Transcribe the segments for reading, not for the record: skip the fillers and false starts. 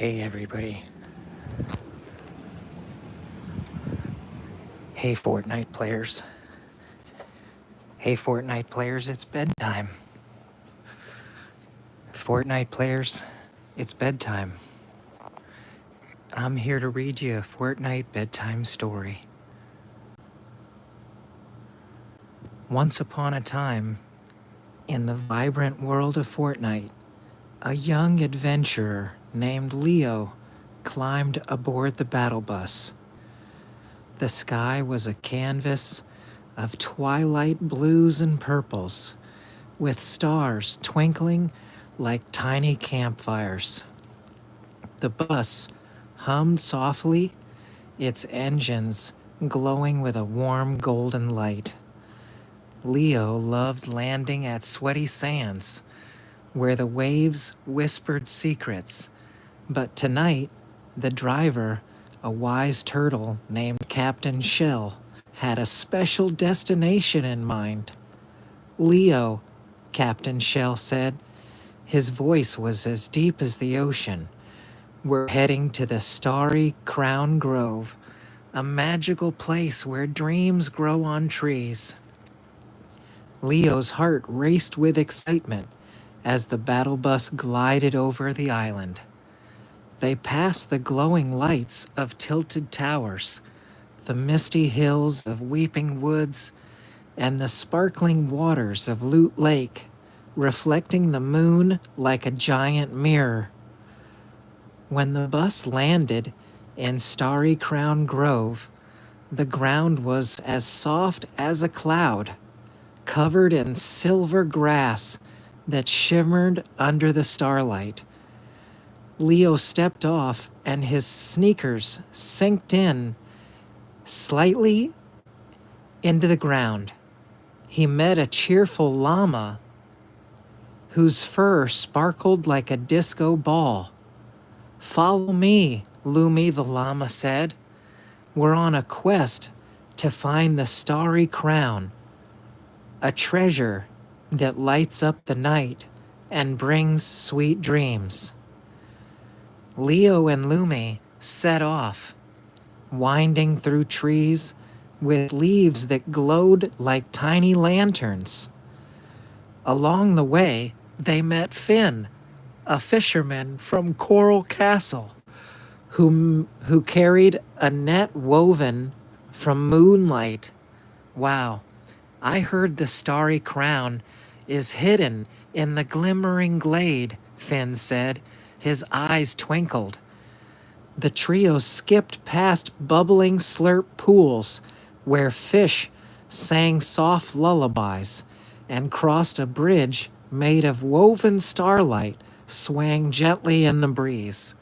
Hey everybody. Hey Fortnite players. Hey Fortnite players, it's bedtime. Fortnite players, it's bedtime. And I'm here to read you a Fortnite bedtime story. Once upon a time, in the vibrant world of Fortnite, a young adventurer named Leo climbed aboard the battle bus. The sky was a canvas of twilight blues and purples, with stars twinkling like tiny campfires. The bus hummed softly, its engines glowing with a warm golden light. Leo loved landing at sweaty sands, where the waves whispered secrets. But tonight, the driver, a wise turtle named Captain Shell, had a special destination in mind. Leo, Captain Shell said. His voice was as deep as the ocean. We're heading to the starry Crown Grove, a magical place where dreams grow on trees. Leo's heart raced with excitement as the battle bus glided over the island. They passed the glowing lights of tilted towers, the misty hills of Weeping Woods, and the sparkling waters of Loot Lake, reflecting the moon like a giant mirror. When the bus landed in Starry Crown Grove, the ground was as soft as a cloud, covered in silver grass that shimmered under the starlight. Leo stepped off and his sneakers sinked in slightly into the ground. He met a cheerful llama whose fur sparkled like a disco ball. "Follow me," Lumi the llama said. "We're on a quest to find the starry crown, a treasure that lights up the night and brings sweet dreams." Leo and Lumi set off, winding through trees with leaves that glowed like tiny lanterns. Along the way, they met Finn, a fisherman from Coral Castle, who carried a net woven from moonlight. "Wow, I heard the starry crown is hidden in the glimmering glade," Finn said. His eyes twinkled. The trio skipped past bubbling slurp pools where fish sang soft lullabies and crossed a bridge made of woven starlight swaying gently in the breeze.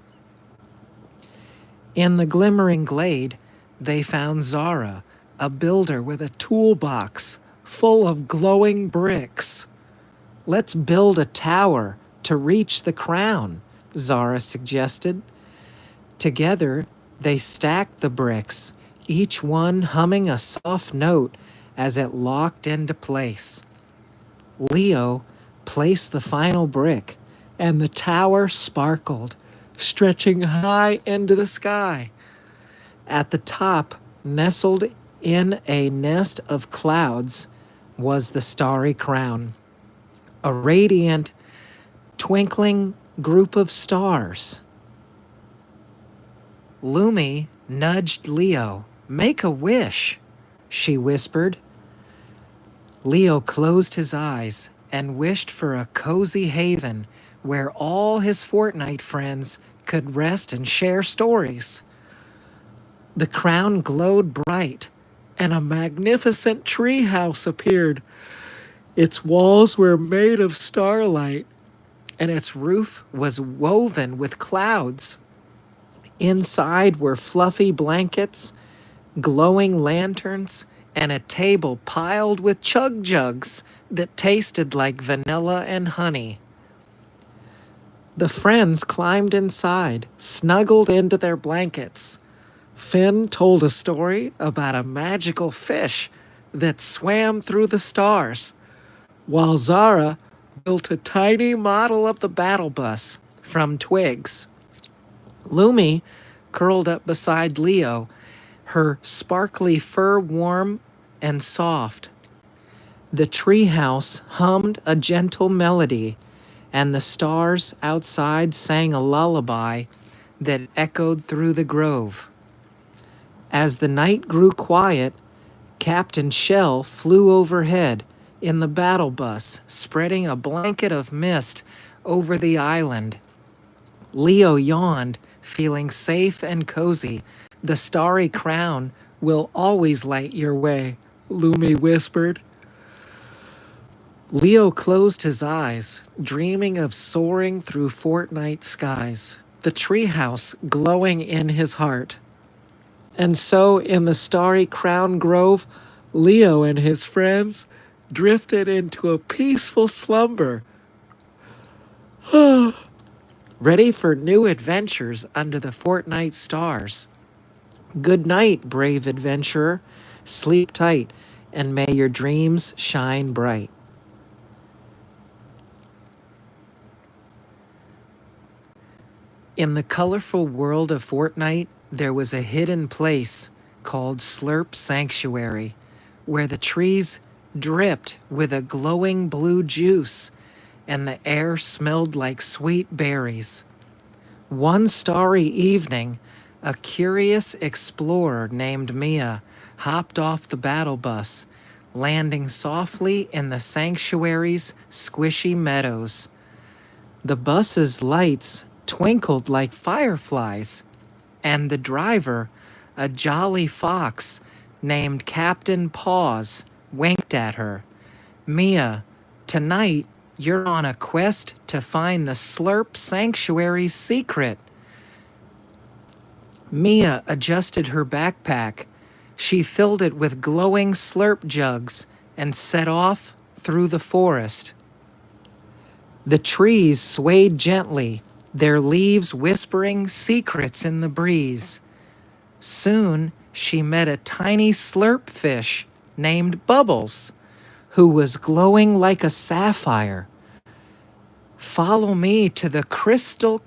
In the glimmering glade, they found Zara, a builder with a toolbox full of glowing bricks. "Let's build a tower to reach the crown," Zara suggested. Together, they stacked the bricks, each one humming a soft note as it locked into place. Leo placed the final brick, and the tower sparkled, stretching high into the sky. At the top, nestled in a nest of clouds, was the starry crown, a radiant, twinkling group of stars. Lumi nudged Leo. "Make a wish," she whispered. Leo closed his eyes and wished for a cozy haven where all his Fortnite friends could rest and share stories. The crown glowed bright, and a magnificent treehouse appeared. Its walls were made of starlight, and its roof was woven with clouds. Inside were fluffy blankets, glowing lanterns, and a table piled with chug jugs that tasted like vanilla and honey. The friends climbed inside, snuggled into their blankets. Finn told a story about a magical fish that swam through the stars, while Zara built a tiny model of the battle bus from twigs. Lumi curled up beside Leo, her sparkly fur warm and soft. The treehouse hummed a gentle melody, and the stars outside sang a lullaby that echoed through the grove. As the night grew quiet, Captain Shell flew overhead in the battle bus, spreading a blanket of mist over the island. Leo yawned, feeling safe and cozy. The starry crown will always light your way, Lumi whispered. Leo closed his eyes, dreaming of soaring through Fortnite skies, the treehouse glowing in his heart. And so, in the starry crown grove, Leo and his friends drifted into a peaceful slumber, ready for new adventures under the Fortnite stars. Good night, brave adventurer. Sleep tight, and may your dreams shine bright. In the colorful world of Fortnite, there was a hidden place called Slurp Sanctuary, where the trees dripped with a glowing blue juice and the air smelled like sweet berries. One starry evening, a curious explorer named Mia hopped off the battle bus, landing softly in the sanctuary's squishy meadows. The bus's lights twinkled like fireflies, and the driver, a jolly fox named Captain Paws, winked at her. Mia, tonight you're on a quest to find the Slurp Sanctuary's secret. Mia adjusted her backpack. She filled it with glowing slurp jugs and set off through the forest. The trees swayed gently, their leaves whispering secrets in the breeze. Soon she met a tiny slurp fish named Bubbles, who was glowing like a sapphire. Follow me to the crystal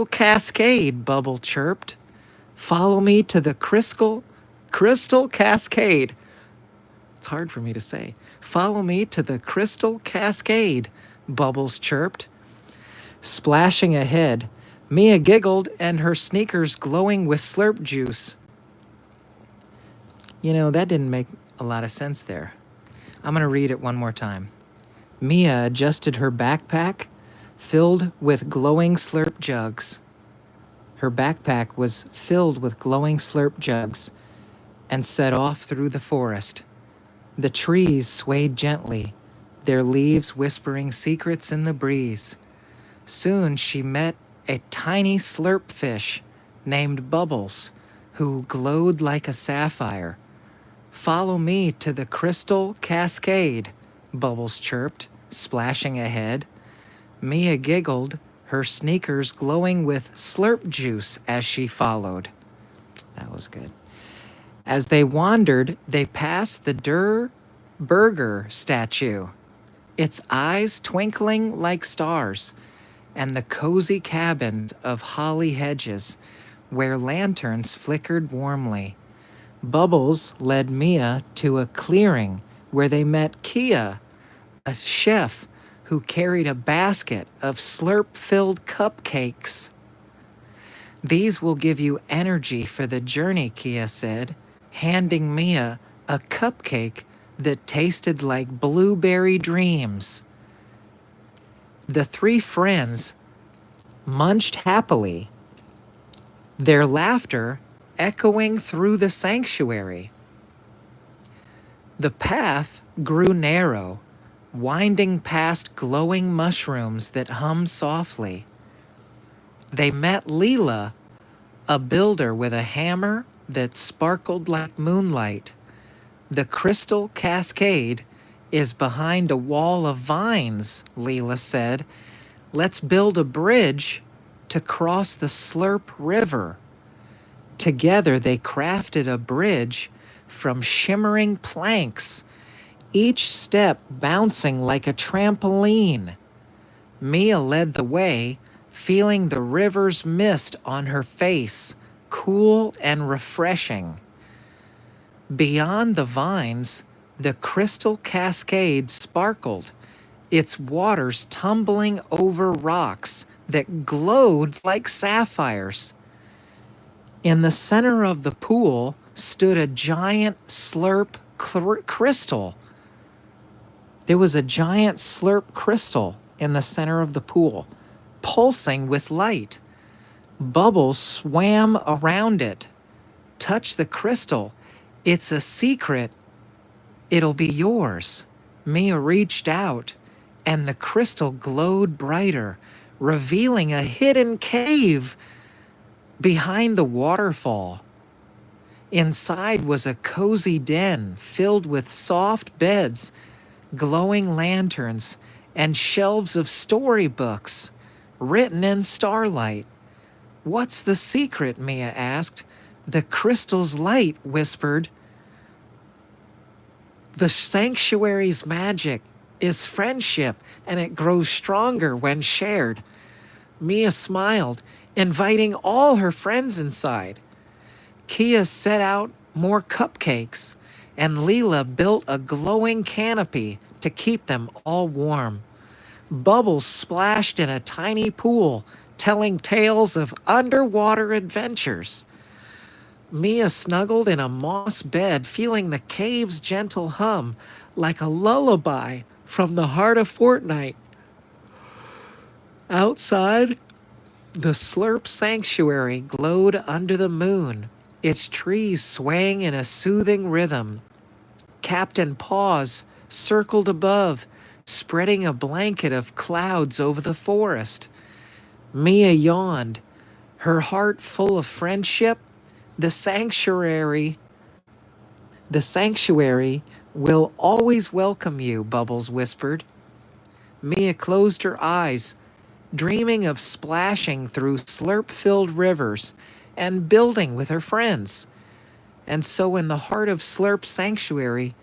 cascade, Bubble chirped. Follow me to the crystal cascade. It's hard for me to say. Follow me to the crystal cascade, Bubbles chirped. Splashing ahead, Mia giggled and her sneakers glowing with slurp juice. You know, that didn't make a lot of sense there. I'm going to read it one more time. Mia adjusted her backpack, filled with glowing slurp jugs. Her backpack was filled with glowing slurp jugs and set off through the forest. The trees swayed gently, their leaves whispering secrets in the breeze. Soon she met a tiny slurp fish named Bubbles, who glowed like a sapphire. Follow me to the crystal cascade, Bubbles chirped, splashing ahead. Mia giggled, her sneakers glowing with slurp juice as she followed. That was good. As they wandered, they passed the Burger statue, its eyes twinkling like stars, and the cozy cabins of holly hedges where lanterns flickered warmly. Bubbles led Mia to a clearing where they met Kia, a chef who carried a basket of slurp-filled cupcakes. These will give you energy for the journey, Kia said, handing Mia a cupcake that tasted like blueberry dreams. The three friends munched happily, their laughter echoing through the sanctuary. The path grew narrow, winding past glowing mushrooms that hummed softly. They met Leela, a builder with a hammer that sparkled like moonlight. The crystal cascade is behind a wall of vines, Leela said. Let's build a bridge to cross the Slurp River. Together they crafted a bridge from shimmering planks, each step bouncing like a trampoline. Mia led the way, feeling the river's mist on her face, cool and refreshing. Beyond the vines, the crystal cascade sparkled, its waters tumbling over rocks that glowed like sapphires. In the center of the pool stood a giant slurp crystal. There was a giant slurp crystal in the center of the pool, pulsing with light. Bubbles swam around it. Touch the crystal. It's a secret. It'll be yours. Mia reached out, and the crystal glowed brighter, revealing a hidden cave behind the waterfall. Inside was a cozy den filled with soft beds, glowing lanterns, and shelves of storybooks written in starlight. "What's the secret?" Mia asked. "The crystal's light," whispered. "The sanctuary's magic is friendship, and it grows stronger when shared." Mia smiled, inviting all her friends inside. Kia set out more cupcakes, and Leela built a glowing canopy to keep them all warm. Bubbles splashed in a tiny pool, telling tales of underwater adventures. Mia snuggled in a moss bed, feeling the cave's gentle hum like a lullaby from the heart of Fortnite. Outside, the Slurp Sanctuary glowed under the moon, its trees swaying in a soothing rhythm. Captain Paws circled above, spreading a blanket of clouds over the forest. Mia yawned, her heart full of friendship. The sanctuary will always welcome you," Bubbles whispered. Mia closed her eyes, dreaming of splashing through slurp-filled rivers and building with her friends. And so in the heart of Slurp Sanctuary,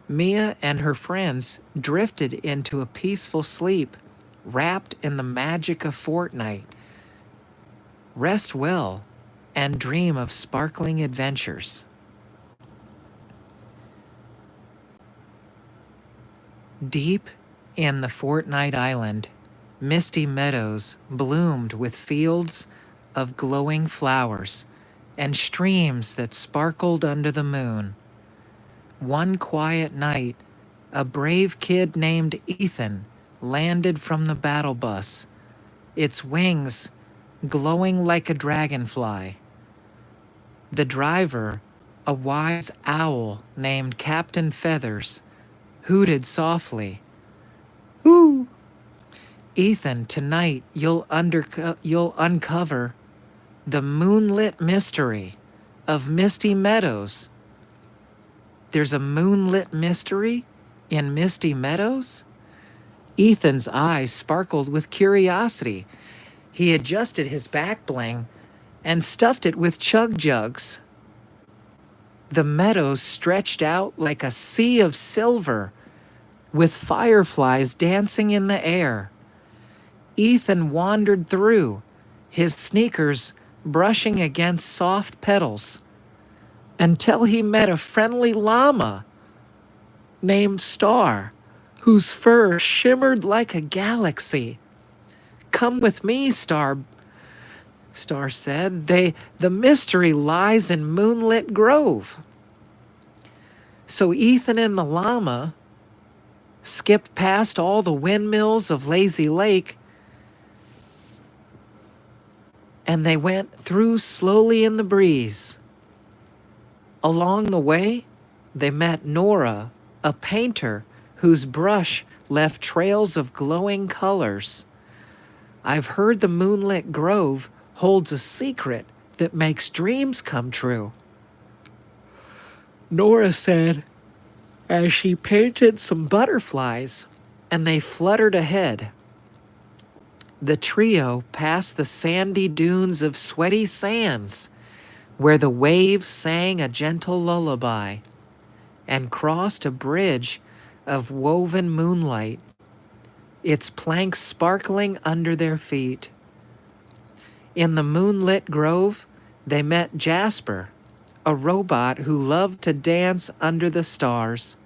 Mia and her friends drifted into a peaceful sleep, wrapped in the magic of Fortnite. Rest well and dream of sparkling adventures. Deep in the Fortnite Island, Misty Meadows bloomed with fields of glowing flowers and streams that sparkled under the moon. One quiet night, a brave kid named Ethan landed from the battle bus, its wings glowing like a dragonfly. The driver, a wise owl named Captain Feathers, hooted softly. "Ooh! Ethan, tonight you'll uncover the moonlit mystery of Misty Meadows." "There's a moonlit mystery in Misty Meadows?" Ethan's eyes sparkled with curiosity. He adjusted his back bling and stuffed it with chug jugs. The meadows stretched out like a sea of silver, with fireflies dancing in the air. Ethan wandered through, his sneakers brushing against soft petals, until he met a friendly llama named Star, whose fur shimmered like a galaxy. "Come with me, Star said. The mystery lies in Moonlit Grove." So Ethan and the llama skipped past all the windmills of Lazy Lake, and they went through slowly in the breeze. Along the way, they met Nora, a painter whose brush left trails of glowing colors. "I've heard the Moonlit Grove holds a secret that makes dreams come true," Nora said as she painted some butterflies, and they fluttered ahead. The trio passed the sandy dunes of Sweaty Sands, where the waves sang a gentle lullaby, and crossed a bridge of woven moonlight, its planks sparkling under their feet. In the moonlit grove, they met Jasper, a robot who loved to dance under the stars.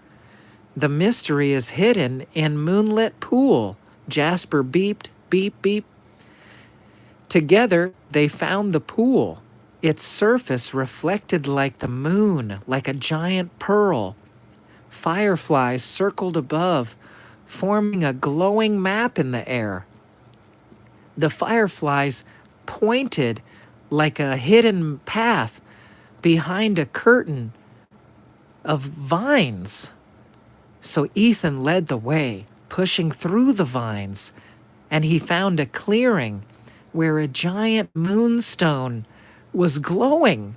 The mystery is hidden in moonlit pool. Jasper beeped, beep, beep. Together, they found the pool. Its surface reflected like the moon, like a giant pearl. Fireflies circled above, forming a glowing map in the air. The fireflies pointed like a hidden path behind a curtain of vines. So Ethan led the way, pushing through the vines, and he found a clearing where a giant moonstone was glowing.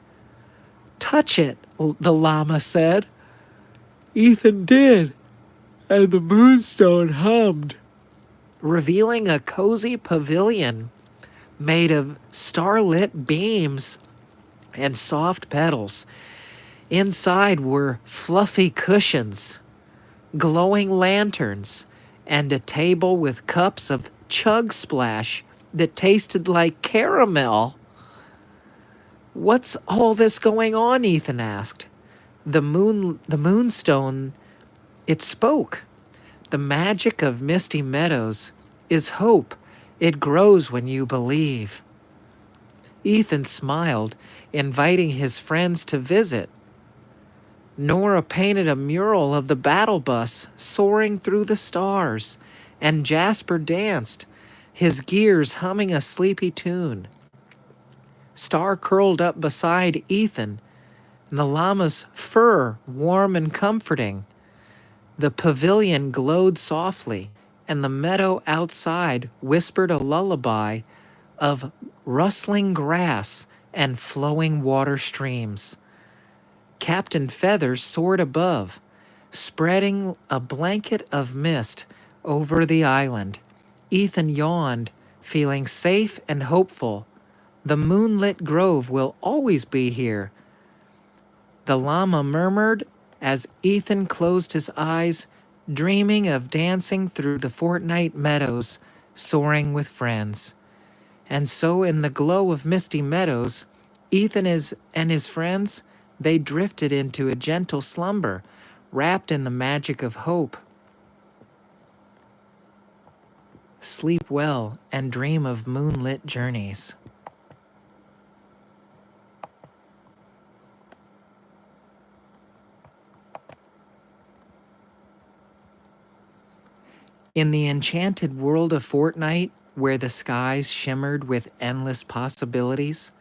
Touch it, the llama said. Ethan did, and the moonstone hummed, revealing a cozy pavilion made of starlit beams and soft petals. Inside were fluffy cushions, glowing lanterns, and a table with cups of chug splash that tasted like caramel. What's all this going on? Ethan asked. The moonstone, it spoke. The magic of Misty Meadows is hope. It grows when you believe. Ethan smiled, inviting his friends to visit. Nora painted a mural of the battle bus soaring through the stars, and Jasper danced, his gears humming a sleepy tune. Star curled up beside Ethan, and the llama's fur warm and comforting. The pavilion glowed softly, and the meadow outside whispered a lullaby of rustling grass and flowing water streams. Captain Feathers soared above, spreading a blanket of mist over the island. Ethan yawned, feeling safe and hopeful. The moonlit grove will always be here. The llama murmured as Ethan closed his eyes, dreaming of dancing through the Fortnite meadows, soaring with friends. And so in the glow of Misty Meadows, and his friends, they drifted into a gentle slumber, wrapped in the magic of hope. Sleep well and dream of moonlit journeys. In the enchanted world of Fortnite, where the skies shimmered with endless possibilities,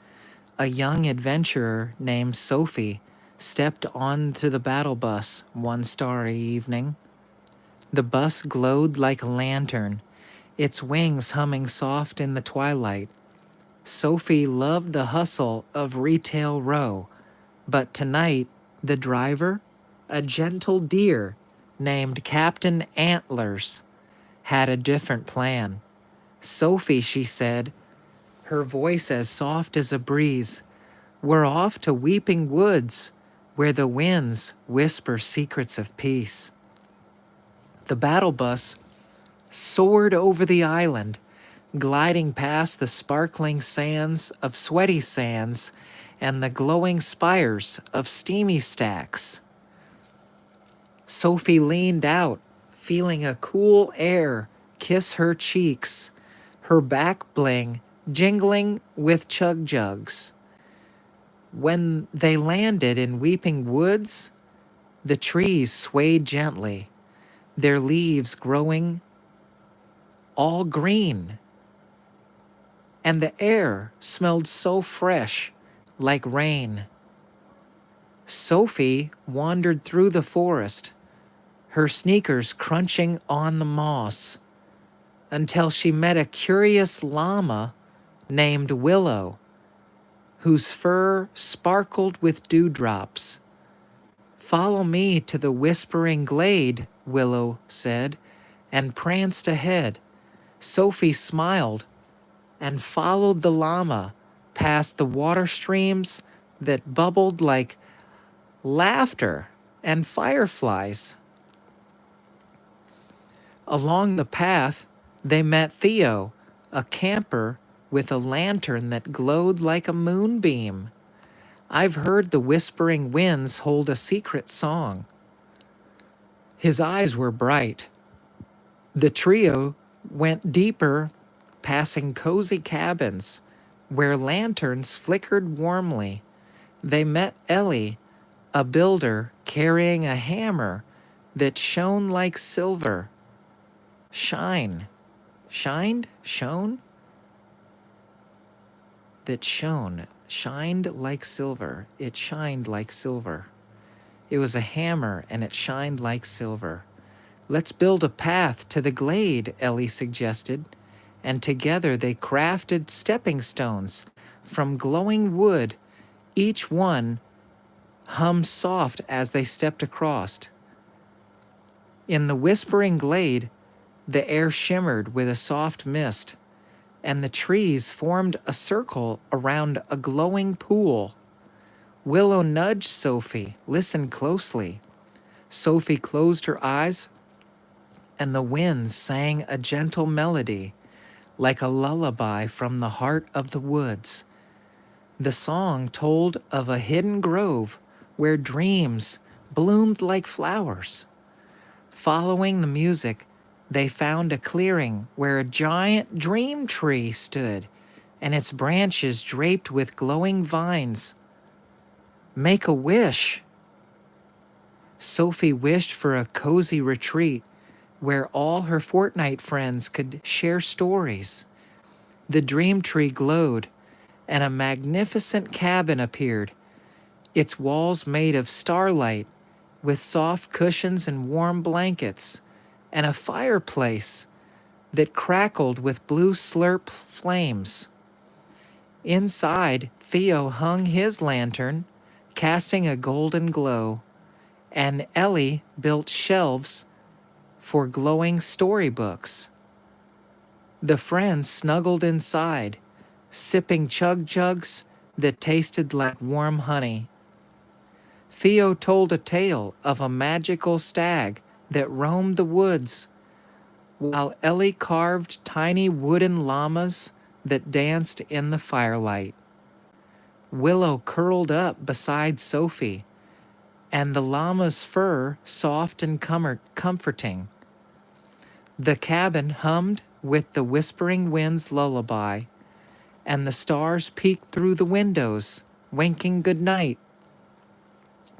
a young adventurer named Sophie stepped onto the battle bus one starry evening. The bus glowed like a lantern, its wings humming soft in the twilight. Sophie loved the hustle of Retail Row, but tonight the driver, a gentle deer named Captain Antlers, had a different plan. Sophie, she said, her voice as soft as a breeze, we're off to Weeping Woods, where the winds whisper secrets of peace. The battle bus soared over the island, gliding past the sparkling sands of Sweaty Sands and the glowing spires of Steamy Stacks. Sophie leaned out, feeling a cool air kiss her cheeks, her back bling jingling with chug jugs. When they landed in Weeping Woods, the trees swayed gently, their leaves growing all green, and the air smelled so fresh, like rain. Sophie wandered through the forest, her sneakers crunching on the moss, until she met a curious llama named Willow, whose fur sparkled with dewdrops. Follow me to the whispering glade, Willow said, and pranced ahead. Sophie smiled and followed the llama past the water streams that bubbled like laughter and fireflies. Along the path, they met Theo, a camper with a lantern that glowed like a moonbeam. I've heard the whispering winds hold a secret song. His eyes were bright. The trio went deeper, passing cozy cabins where lanterns flickered warmly. They met Ellie, a builder carrying a hammer that shone like silver. Shine. Shined? Shone? That shone. Shined like silver. It shined like silver. It was a hammer and it shined like silver. Let's build a path to the glade, Ellie suggested, and together they crafted stepping stones from glowing wood. Each one hummed soft as they stepped across. In the whispering glade, the air shimmered with a soft mist, and the trees formed a circle around a glowing pool. Willow nudged Sophie. Listen closely. Sophie closed her eyes, and the winds sang a gentle melody, like a lullaby from the heart of the woods. The song told of a hidden grove where dreams bloomed like flowers. Following the music, they found a clearing where a giant dream tree stood, and its branches draped with glowing vines. Make a wish. Sophie wished for a cozy retreat where all her Fortnite friends could share stories. The dream tree glowed, and a magnificent cabin appeared, its walls made of starlight, with soft cushions and warm blankets, and a fireplace that crackled with blue slurp flames. Inside, Theo hung his lantern, casting a golden glow, and Ellie built shelves for glowing storybooks. The friends snuggled inside, sipping chug jugs that tasted like warm honey. Theo told a tale of a magical stag that roamed the woods, while Ellie carved tiny wooden llamas that danced in the firelight. Willow curled up beside Sophie, and the llama's fur soft and comforting. The cabin hummed with the whispering wind's lullaby, and the stars peeked through the windows, winking good night.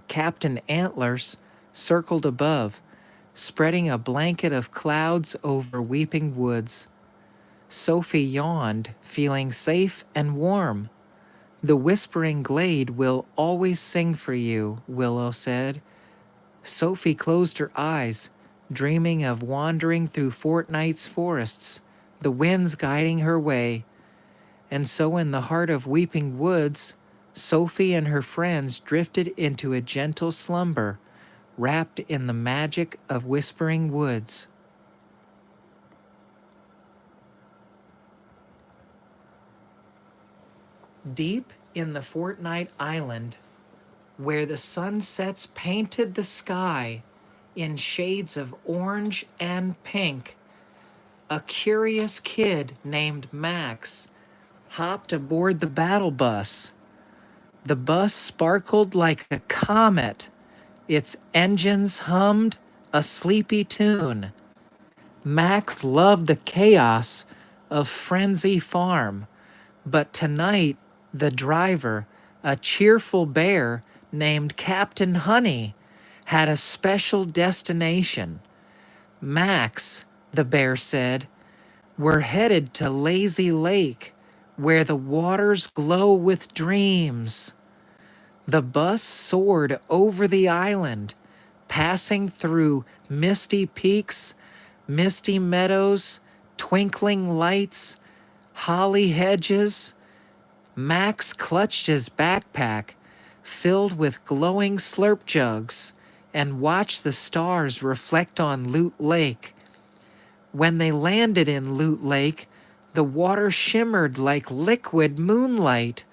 Captain Antlers circled above, spreading a blanket of clouds over weeping woods. Sophie yawned, feeling safe and warm. The whispering glade will always sing for you, Willow said. Sophie closed her eyes, dreaming of wandering through Fortnite's forests, the winds guiding her way. And so in the heart of weeping woods, Sophie and her friends drifted into a gentle slumber, wrapped in the magic of whispering woods. Deep in the Fortnite Island, where the sunsets painted the sky in shades of orange and pink, a curious kid named Max hopped aboard the battle bus. The bus sparkled like a comet. Its engines hummed a sleepy tune. Max loved the chaos of Frenzy Farm, but tonight the driver, a cheerful bear named Captain Honey, had a special destination. Max, the bear said, we're headed to Lazy Lake, where the waters glow with dreams. The bus soared over the island, passing through misty peaks, Misty Meadows, twinkling lights, holly hedges. Max clutched his backpack, filled with glowing slurp jugs, and watched the stars reflect on Loot Lake. When they landed in Loot Lake, the water shimmered like liquid moonlight,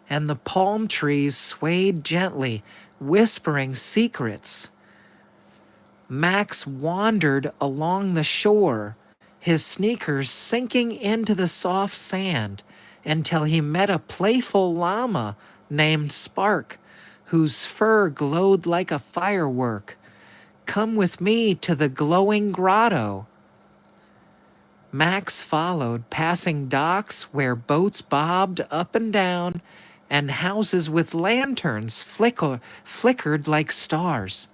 and the palm trees swayed gently, whispering secrets. Max wandered along the shore, his sneakers sinking into the soft sand until he met a playful llama named Spark, whose fur glowed like a firework. Come with me to the glowing grotto. Max followed, passing docks where boats bobbed up and down and houses with lanterns flickered like stars.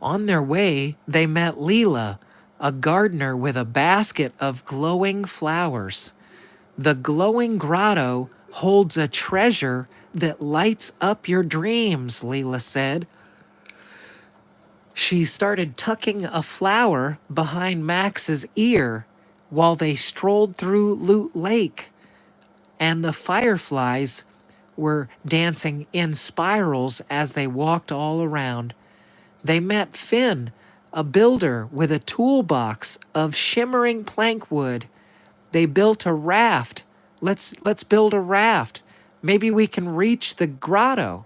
On their way, they met Leela, a gardener with a basket of glowing flowers. The glowing grotto holds a treasure that lights up your dreams, Leela said. She started tucking a flower behind Max's ear while they strolled through Loot Lake, and the fireflies were dancing in spirals as they walked all around. They met Finn, a builder with a toolbox of shimmering plank wood. They built a raft. Let's build a raft. Maybe we can reach the grotto.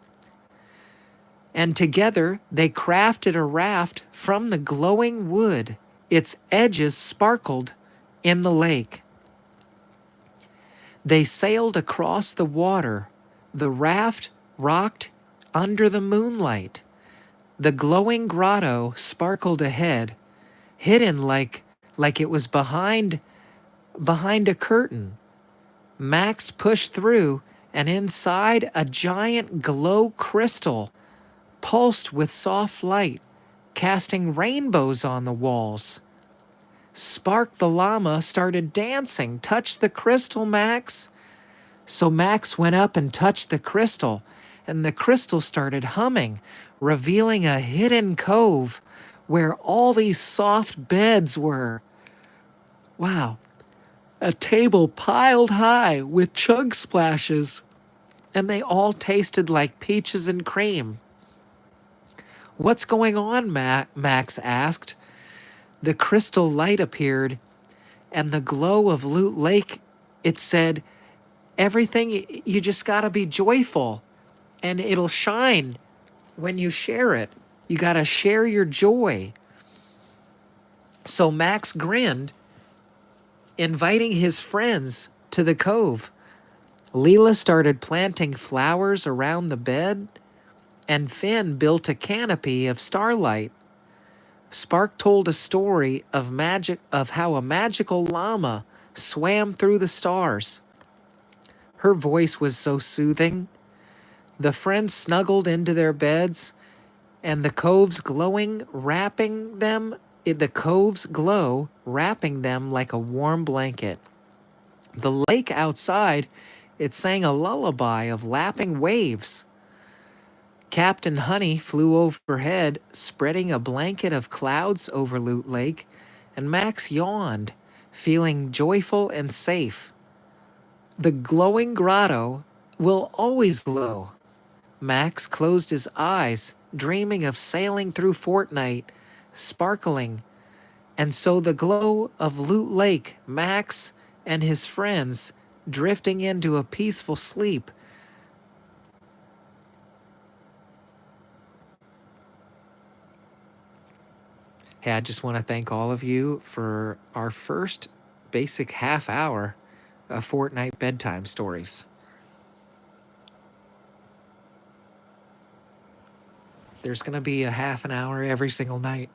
And together they crafted a raft from the glowing wood. Its edges sparkled in the lake. They sailed across the water. The raft rocked under the moonlight. The glowing grotto sparkled ahead, hidden like it was behind a curtain. Max pushed through, and inside a giant glow crystal pulsed with soft light, casting rainbows on the walls. Spark the llama started dancing. Touch the crystal, Max. So Max went up and touched the crystal, and the crystal started humming, revealing a hidden cove where all these soft beds were. Wow. A table piled high with chug splashes, and they all tasted like peaches and cream. What's going on, Max asked. The crystal light appeared, and the glow of Loot Lake, it said, everything, you just gotta be joyful, and it'll shine when you share it. You gotta share your joy. So Max grinned, inviting his friends to the cove. Leela started planting flowers around the bed, and Finn built a canopy of starlight. Spark told a story of how a magical llama swam through the stars. Her voice was so soothing. The friends snuggled into their beds, and the cove's glow wrapping them like a warm blanket. The lake outside, it sang a lullaby of lapping waves. Captain Honey flew overhead, spreading a blanket of clouds over Loot Lake, and Max yawned, feeling joyful and safe. The glowing grotto will always glow. Max closed his eyes, dreaming of sailing through Fortnite, sparkling. And so the glow of Loot Lake, Max and his friends drifting into a peaceful sleep. Hey, I just want to thank all of you for our first basic half hour of Fortnite bedtime stories. There's going to be a half an hour every single night.